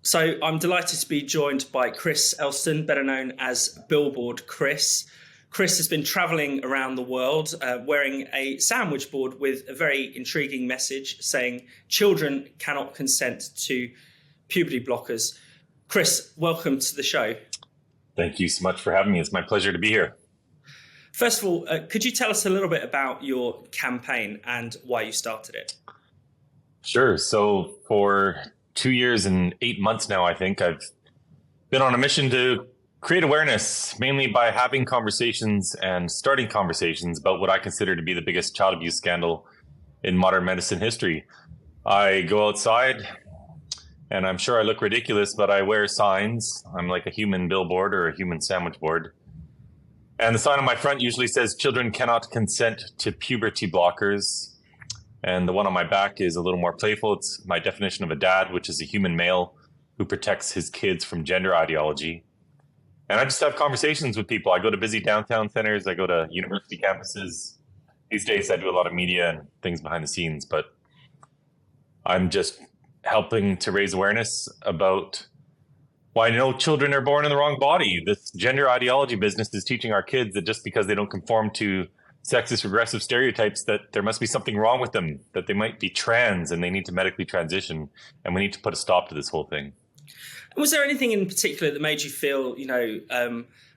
So I'm delighted to be joined by Chris Elston, better known as Billboard Chris. Chris has been traveling around the world wearing a sandwich board with a very intriguing message saying children cannot consent to puberty blockers. Chris, welcome to the show. Thank you so much for having me. It's my pleasure to be here. First of all, could you tell us a little bit about your campaign and why you started it? Sure. So for 2 years and 8 months now, I think I've been on a mission to create awareness, mainly by having conversations and starting conversations about what I consider to be the biggest child abuse scandal in modern medicine history. I go outside and I'm sure I look ridiculous, but I wear signs. I'm like a human billboard or a human sandwich board. And the sign on my front usually says children cannot consent to puberty blockers. And the one on my back is a little more playful. It's my definition of a dad, which is a human male who protects his kids from gender ideology. And I just have conversations with people. I go to busy downtown centers. I go to university campuses. These days I do a lot of media and things behind the scenes, but I'm just helping to raise awareness about why no children are born in the wrong body. This gender ideology business is teaching our kids that just because they don't conform to sexist regressive stereotypes that there must be something wrong with them, that they might be trans and they need to medically transition. And we need to put a stop to this whole thing. Was there anything in particular that made you feel,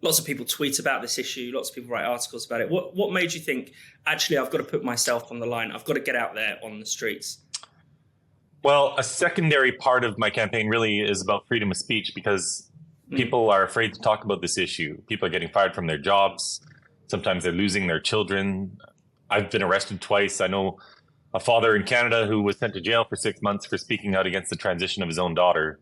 lots of people tweet about this issue, lots of people write articles about it. What made you think, actually, I've got to put myself on the line. I've got to get out there on the streets? Well, a secondary part of my campaign really is about freedom of speech because people are afraid to talk about this issue. People are getting fired from their jobs. Sometimes they're losing their children. I've been arrested twice. I know a father in Canada who was sent to jail for 6 months for speaking out against the transition of his own daughter.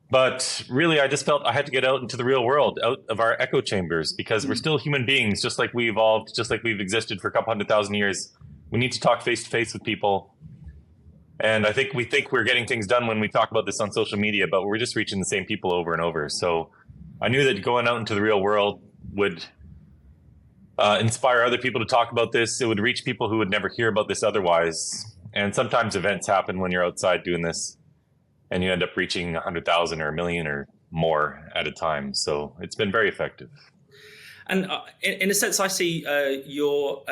But really, I just felt I had to get out into the real world, out of our echo chambers, because we're still human beings, just like we evolved, just like we've existed for a couple 100,000 years. We need to talk face to face with people. And I think we think we're getting things done when we talk about this on social media, but we're just reaching the same people over and over. So I knew that going out into the real world would inspire other people to talk about this. It would reach people who would never hear about this otherwise. And sometimes events happen when you're outside doing this and you end up reaching 100,000 or a million or more at a time. So it's been very effective. And in a sense, I see your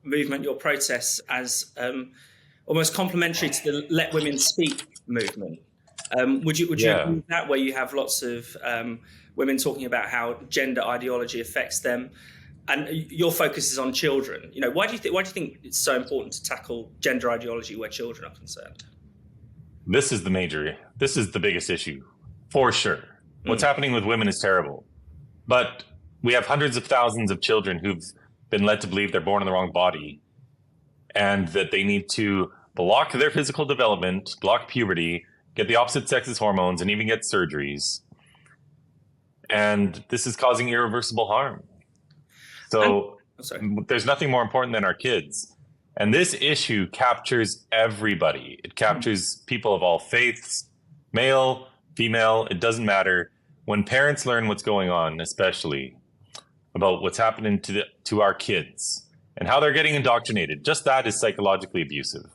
movement, your protests as almost complementary to the Let Women Speak movement. Would you agree with that, where you have lots of women talking about how gender ideology affects them? And your focus is on children. Why do you think it's so important to tackle gender ideology where children are concerned? This is the biggest issue, for sure. What's happening with women is terrible. But we have hundreds of thousands of children who've been led to believe they're born in the wrong body and that they need to block their physical development, block puberty, get the opposite sex's hormones, and even get surgeries. And this is causing irreversible harm. So there's nothing more important than our kids. And this issue captures everybody. It captures people of all faiths, male, female, it doesn't matter. When parents learn what's going on, especially about what's happening to our kids and how they're getting indoctrinated, just that is psychologically abusive.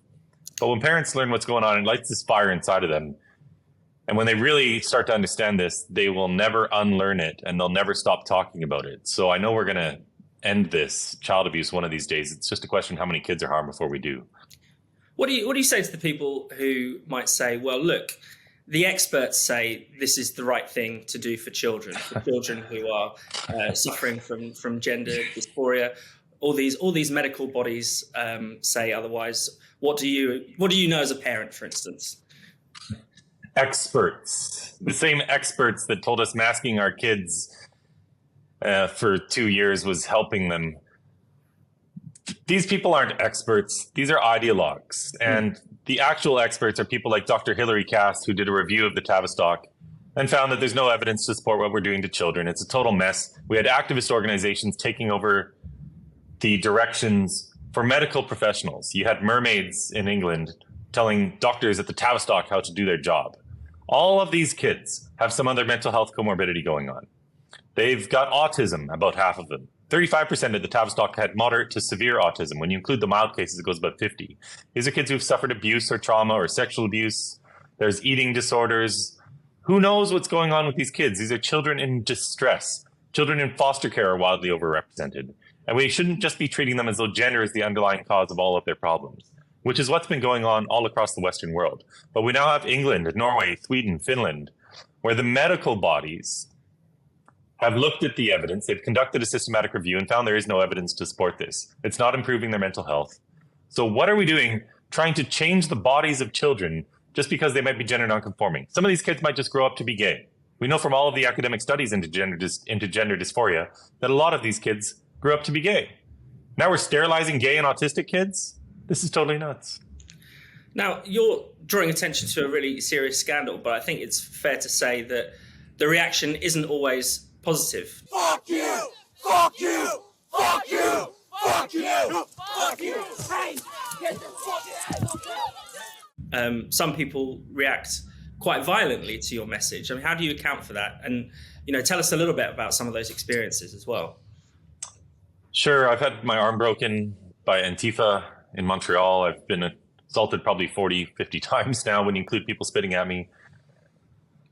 But when parents learn what's going on, it lights this fire inside of them. And when they really start to understand this, they will never unlearn it and they'll never stop talking about it. So I know we're going to end this child abuse one of these days. It's just a question of how many kids are harmed before we do. What do you say to the people who might say, well, look, the experts say this is the right thing to do for children who are suffering from gender dysphoria. All these medical bodies say otherwise. What do you know as a parent, for instance? Experts, the same experts that told us masking our kids for 2 years was helping them. These people aren't experts. These are ideologues. And the actual experts are people like Dr. Hilary Cass, who did a review of the Tavistock and found that there's no evidence to support what we're doing to children. It's a total mess. We had activist organizations taking over the directions for medical professionals. You had mermaids in England telling doctors at the Tavistock how to do their job. All of these kids have some other mental health comorbidity going on. They've got autism, about half of them. 35% of the Tavistock had moderate to severe autism. When you include the mild cases, it goes about 50. These are kids who've suffered abuse or trauma or sexual abuse. There's eating disorders. Who knows what's going on with these kids? These are children in distress. Children in foster care are wildly overrepresented. And we shouldn't just be treating them as though gender is the underlying cause of all of their problems, which is what's been going on all across the Western world. But we now have England, Norway, Sweden, Finland, where the medical bodies have looked at the evidence. They've conducted a systematic review and found there is no evidence to support this. It's not improving their mental health. So what are we doing trying to change the bodies of children just because they might be gender nonconforming? Some of these kids might just grow up to be gay. We know from all of the academic studies into gender dysphoria that a lot of these kids grew up to be gay. Now we're sterilizing gay and autistic kids? This is totally nuts. Now, you're drawing attention to a really serious scandal, but I think it's fair to say that the reaction isn't always positive. Fuck you! Fuck you! Fuck you! Fuck you! Fuck you! Hey! Get the fuck out! Some people react quite violently to your message. I mean, how do you account for that? And, tell us a little bit about some of those experiences as well. Sure. I've had my arm broken by Antifa in Montreal. I've been assaulted probably 40, 50 times now when you include people spitting at me.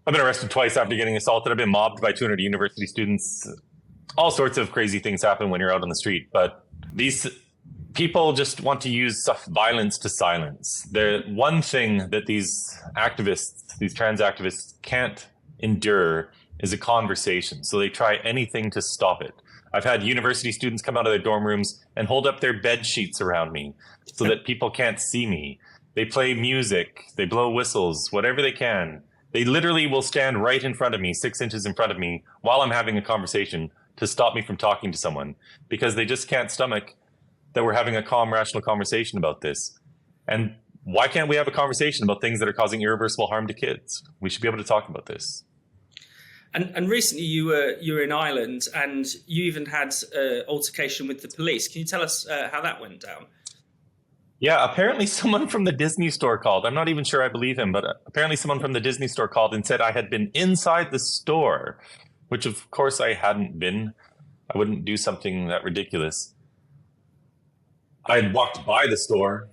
I've been arrested twice after getting assaulted. I've been mobbed by 200 university students. All sorts of crazy things happen when you're out on the street. But these people just want to use violence to silence. The one thing that these activists, these trans activists, can't endure is a conversation. So they try anything to stop it. I've had university students come out of their dorm rooms and hold up their bed sheets around me so that people can't see me. They play music, they blow whistles, whatever they can. They literally will stand right in front of me, 6 inches in front of me, while I'm having a conversation to stop me from talking to someone, because they just can't stomach that we're having a calm, rational conversation about this. And why can't we have a conversation about things that are causing irreversible harm to kids? We should be able to talk about this. And recently you were in Ireland and you even had an altercation with the police. Can you tell us how that went down? Yeah, apparently someone from the Disney store called. I'm not even sure I believe him, but apparently someone from the Disney store called and said I had been inside the store, which of course I hadn't been. I wouldn't do something that ridiculous. I had walked by the store.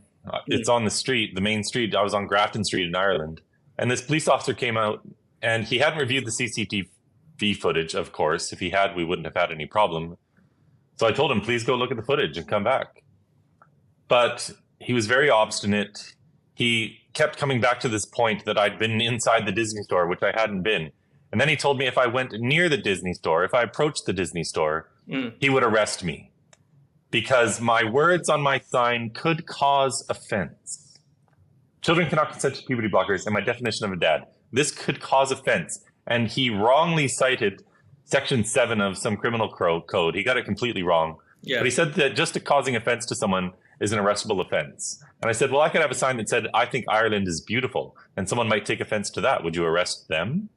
It's on the street, the main street. I was on Grafton Street in Ireland. And this police officer came out and he hadn't reviewed the CCTV footage, of course. If he had, we wouldn't have had any problem. So I told him, please go look at the footage and come back. But he was very obstinate. He kept coming back to this point that I'd been inside the Disney store, which I hadn't been. And then he told me if I went near the Disney store, if I approached the Disney store, he would arrest me because my words on my sign could cause offense. Children cannot consent to puberty blockers, and my definition of a dad. This could cause offense. And he wrongly cited Section 7 of some criminal code. He got it completely wrong. Yeah. But he said that just causing offense to someone is an arrestable offense. And I said, well, I could have a sign that said, I think Ireland is beautiful. And someone might take offense to that. Would you arrest them?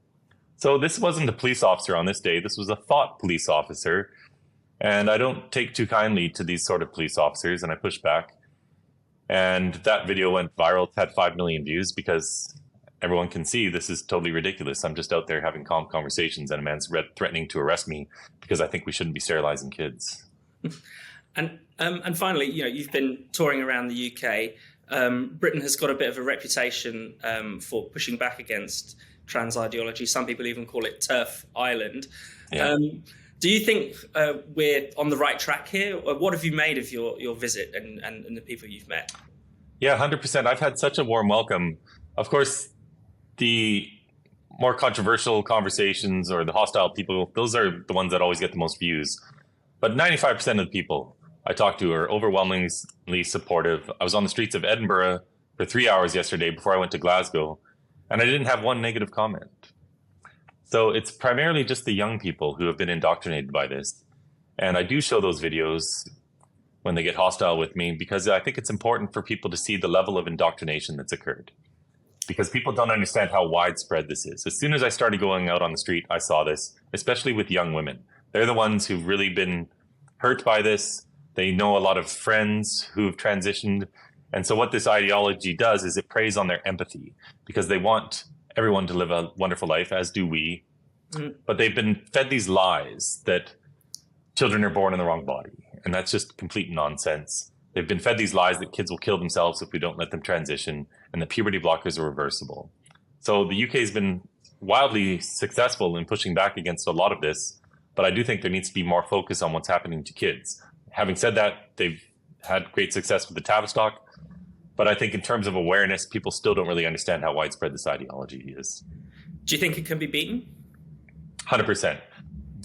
So this wasn't a police officer on this day. This was a thought police officer. And I don't take too kindly to these sort of police officers. And I pushed back. And that video went viral. It had 5 million views because everyone can see this is totally ridiculous. I'm just out there having calm conversations and a man's threatening to arrest me because I think we shouldn't be sterilizing kids. And finally, you've been touring around the UK. Britain has got a bit of a reputation for pushing back against trans ideology. Some people even call it Turf Island. Yeah. Do you think we're on the right track here? Or what have you made of your visit and the people you've met? Yeah, 100%. I've had such a warm welcome. Of course, the more controversial conversations or the hostile people, those are the ones that always get the most views. But 95% of the people I talked to are overwhelmingly supportive. I was on the streets of Edinburgh for 3 hours yesterday before I went to Glasgow, and I didn't have one negative comment. So it's primarily just the young people who have been indoctrinated by this. And I do show those videos when they get hostile with me because I think it's important for people to see the level of indoctrination that's occurred. Because people don't understand how widespread this is. As soon as I started going out on the street, I saw this, especially with young women. They're the ones who've really been hurt by this. They know a lot of friends who've transitioned. And so what this ideology does is it preys on their empathy because they want everyone to live a wonderful life, as do we. But they've been fed these lies that children are born in the wrong body. And that's just complete nonsense. They've been fed these lies that kids will kill themselves if we don't let them transition and that puberty blockers are reversible. So the UK has been wildly successful in pushing back against a lot of this, but I do think there needs to be more focus on what's happening to kids. Having said that, they've had great success with the Tavistock, but I think in terms of awareness, people still don't really understand how widespread this ideology is. Do you think it can be beaten? 100%.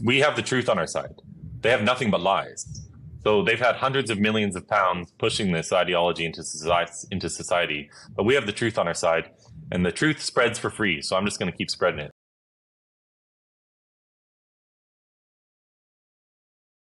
We have the truth on our side. They have nothing but lies. So they've had hundreds of millions of pounds pushing this ideology into society, but we have the truth on our side, and the truth spreads for free. So I'm just going to keep spreading it.